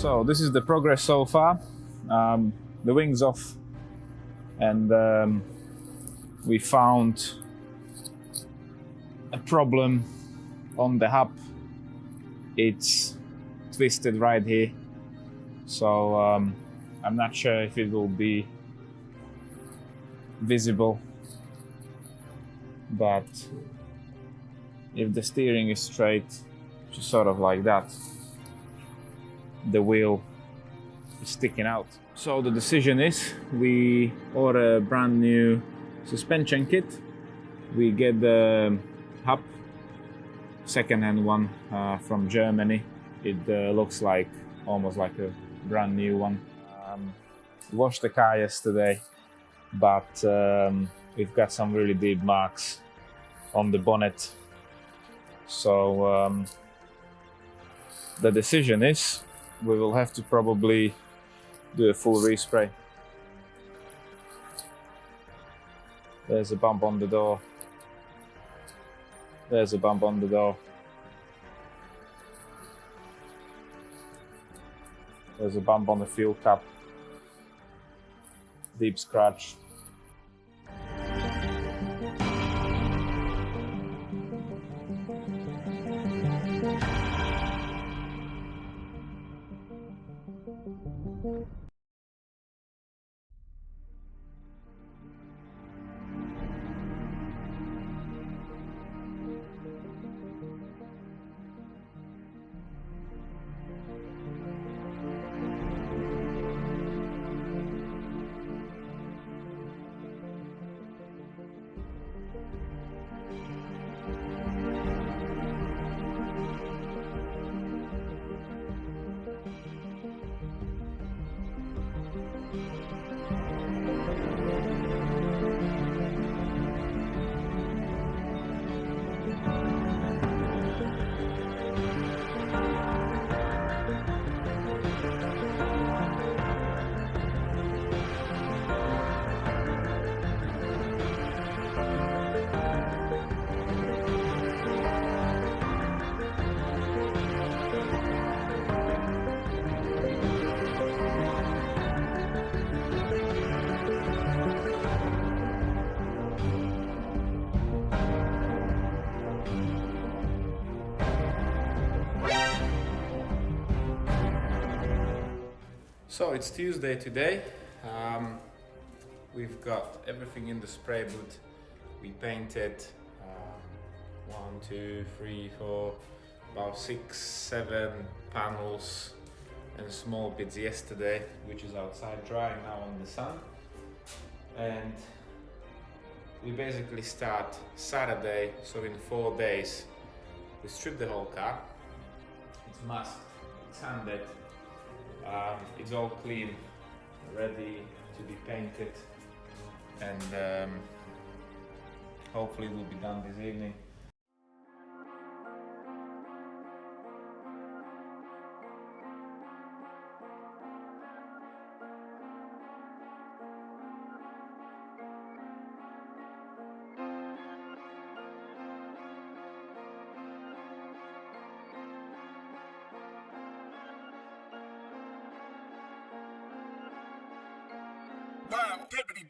So this is the progress so far. The wing's off, and we found a problem on the hub. It's twisted right here, so I'm not sure if it will be visible, but if the steering is straight, just sort of like that, the wheel is sticking out. So the decision is we order a brand new suspension kit. We get the hub, second-hand one from Germany. It looks like almost like a brand new one. Washed the car yesterday, but we've got some really deep marks on the bonnet. So the decision is we will have to probably do a full respray. There's a bump on the door. There's a bump on the door. There's a bump on the fuel cap. Deep scratch. So it's Tuesday today. We've got everything in the spray booth. We painted 1, 2, 3, 4, about 6, 7 panels and small bits yesterday, which is outside drying now in the sun. And we basically start Saturday, so in 4 days we strip the whole car. It's masked, it's sanded. It's all clean, ready to be painted, and hopefully it will be done this evening. Wow, deputy.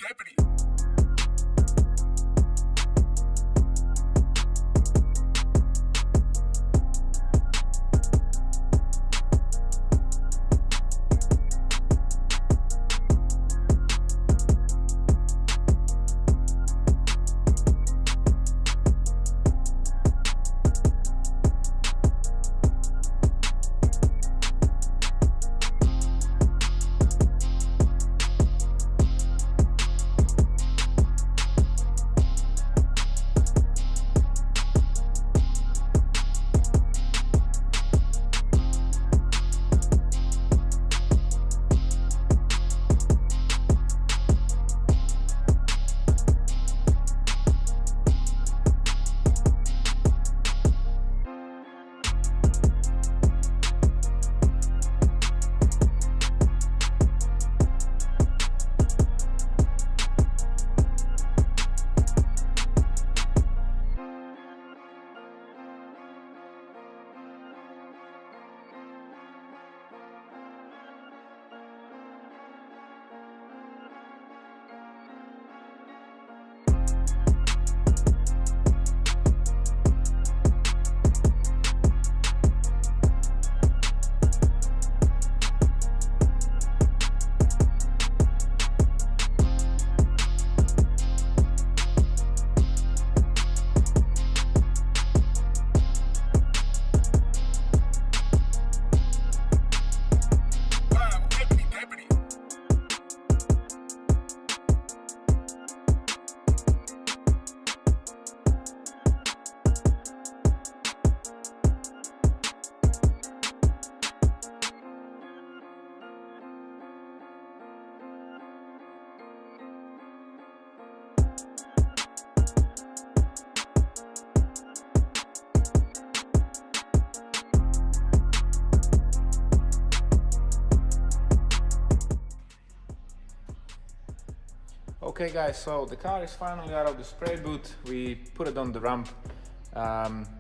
Okay guys, so the car is finally out of the spray boot. We put it on the ramp.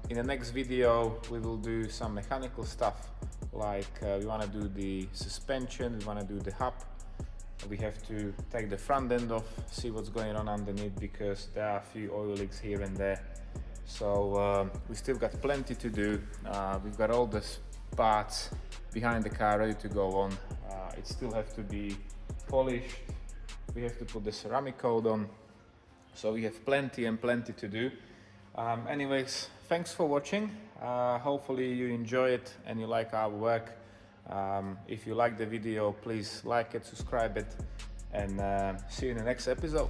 In the next video we will do some mechanical stuff, like we want to do the suspension, we want to do the hub. We have to take the front end off, see what's going on underneath, because there are a few oil leaks here and there. So we still got plenty to do. We've got all the parts behind the car ready to go on. It still has to be polished. We have to put the ceramic coat on. So we have plenty and plenty to do. Anyways, thanks for watching. Hopefully you enjoy it and you like our work. If you like the video, please like it, subscribe it, and see you in the next episode.